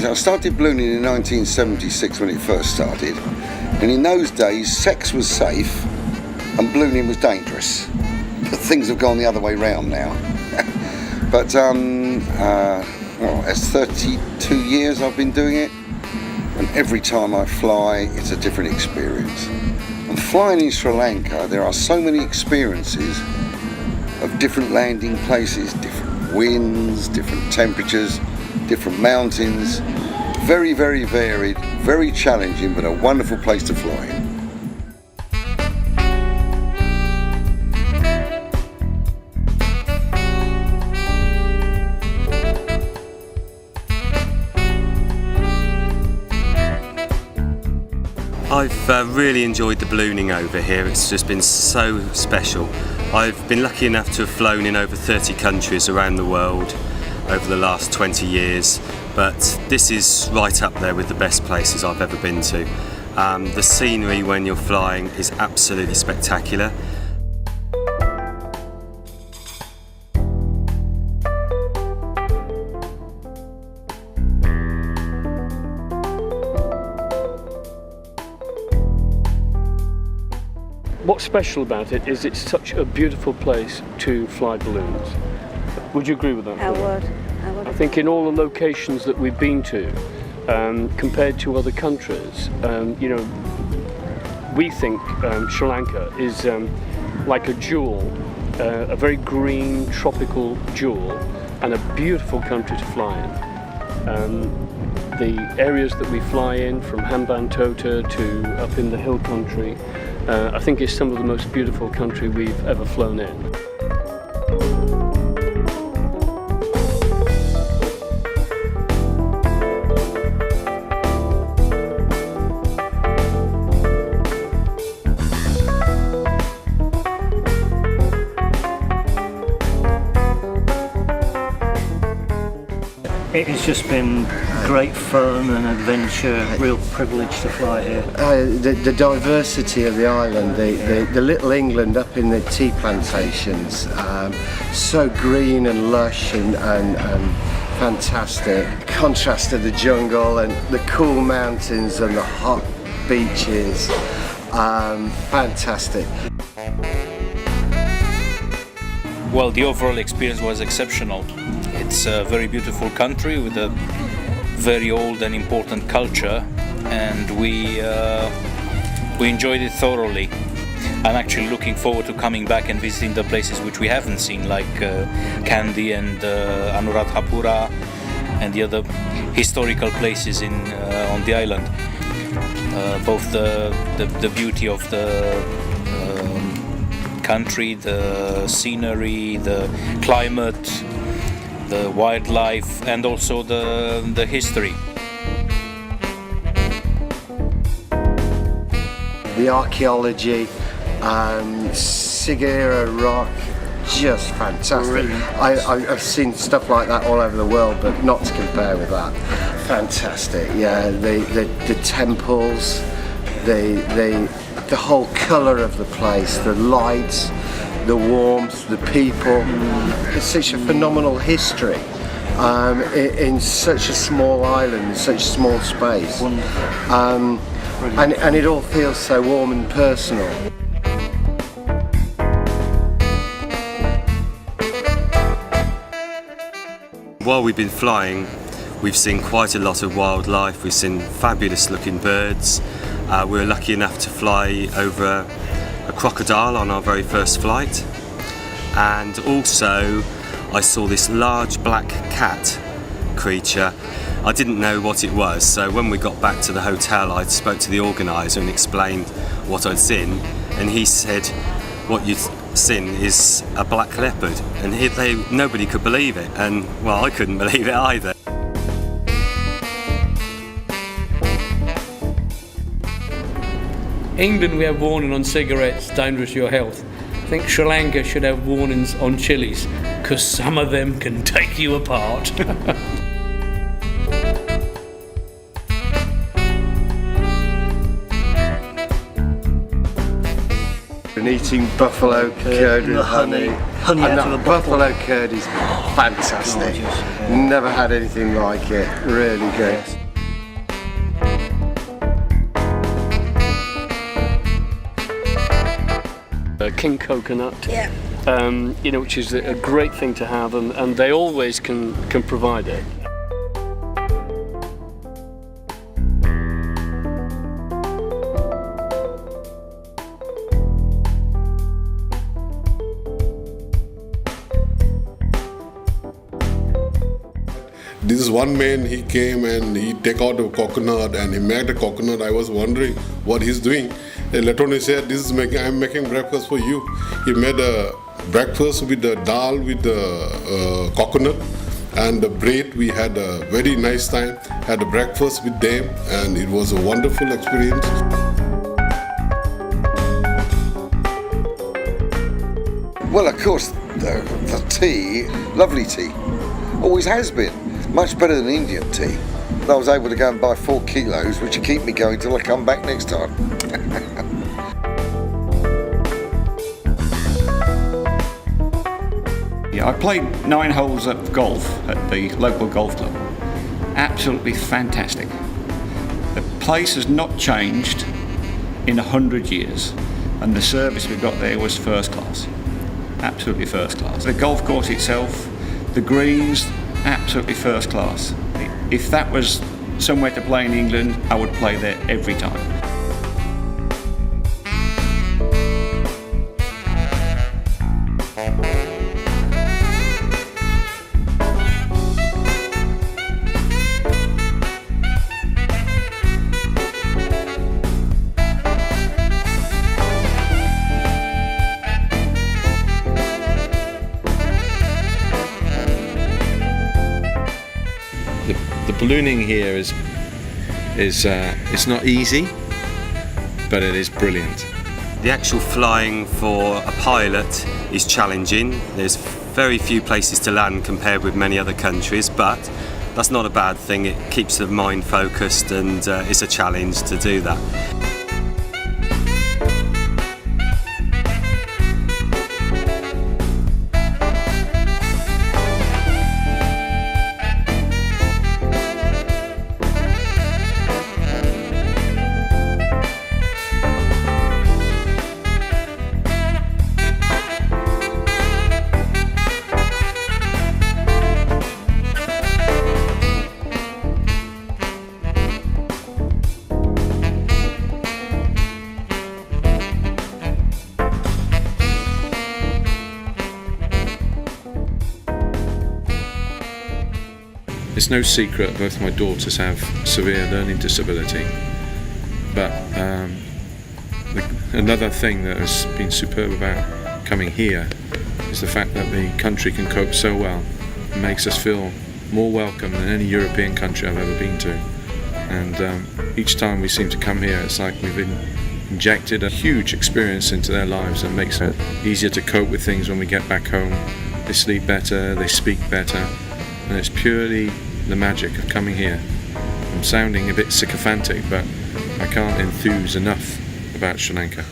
I started ballooning in 1976 when it first started, and in those days sex was safe and ballooning was dangerous. But things have gone the other way round now. But it's 32 years I've been doing it, and every time I fly it's a different experience. And flying in Sri Lanka, there are so many experiences of different landing places, different winds, different temperatures, different mountains. Very, very varied, very challenging, but a wonderful place to fly in. I've really enjoyed the ballooning over here. It's just been so special. I've been lucky enough to have flown in over 30 countries around the world over the last 20 years, but this is right up there with the best places I've ever been to. The scenery when you're flying is absolutely spectacular. What's special about it is it's such a beautiful place to fly balloons. Would you agree with that? I would. I think in all the locations that we've been to, compared to other countries, we think Sri Lanka is like a jewel, a very green tropical jewel, and a beautiful country to fly in. The areas that we fly in, from Hambantota to up in the hill country, I think it's some of the most beautiful country we've ever flown in. It has just been great fun and adventure, real privilege to fly here. The diversity of the island, the little England up in the tea plantations, so green and lush and fantastic. Contrast to the jungle and the cool mountains and the hot beaches, fantastic. Well, the overall experience was exceptional. It's a very beautiful country with a very old and important culture, and we enjoyed it thoroughly. I'm actually looking forward to coming back and visiting the places which we haven't seen, like Kandy and Anuradhapura and the other historical places on the island. Both the beauty of the country, the scenery, the climate, the wildlife, and also the history. The archaeology, Sigiriya Rock, just fantastic. I've seen stuff like that all over the world, but not to compare with that. Fantastic, yeah. The temples, the whole colour of the place, the lights, the warmth, the people. It's such a phenomenal history in such a small island, in such a small space. And it all feels so warm and personal. While we've been flying, we've seen quite a lot of wildlife. We've seen fabulous looking birds. We were lucky enough to fly over a crocodile on our very first flight, and also I saw this large black cat creature. I didn't know what it was, so when we got back to the hotel I spoke to the organiser and explained what I'd seen, and he said what you'd seen is a black leopard, and nobody could believe it, and well, I couldn't believe it either. England, we have warning on cigarettes, dangerous to your health. I think Sri Lanka should have warnings on chilies, because some of them can take you apart. and eating buffalo curd with the honey. honey And out of that a bottle. buffalo curd is fantastic. Gorgeous, yeah. Never had anything like it. Really good. King coconut. Yeah. Which is a great thing to have, and they always can provide it. This is one man, he came and he take out a coconut and he made a coconut. I was wondering what he's doing. And later on he said, I'm making breakfast for you. He made a breakfast with the dal with the coconut and the bread. We had a very nice time, had a breakfast with them, and it was a wonderful experience. Well, of course, the tea, lovely tea, always has been. Much better than Indian tea. I was able to go and buy 4 kilos, which will keep me going till I come back next time. Yeah, I played 9 holes of golf at the local golf club. Absolutely fantastic. The place has not changed in 100 years, and the service we got there was first class. Absolutely first class. The golf course itself, the greens, absolutely first class. If that was somewhere to play in England, I would play there every time. The ballooning here is it's not easy, but it is brilliant. The actual flying for a pilot is challenging. There's very few places to land compared with many other countries, but that's not a bad thing. It keeps the mind focused, and it's a challenge to do that. It's no secret both my daughters have severe learning disability, but another thing that has been superb about coming here is the fact that the country can cope so well. It makes us feel more welcome than any European country I've ever been to, and each time we seem to come here, it's like we've been injected a huge experience into their lives, and makes it easier to cope with things when we get back home. They sleep better, they speak better, and it's purely the magic of coming here. I'm sounding a bit sycophantic, but I can't enthuse enough about Sri Lanka.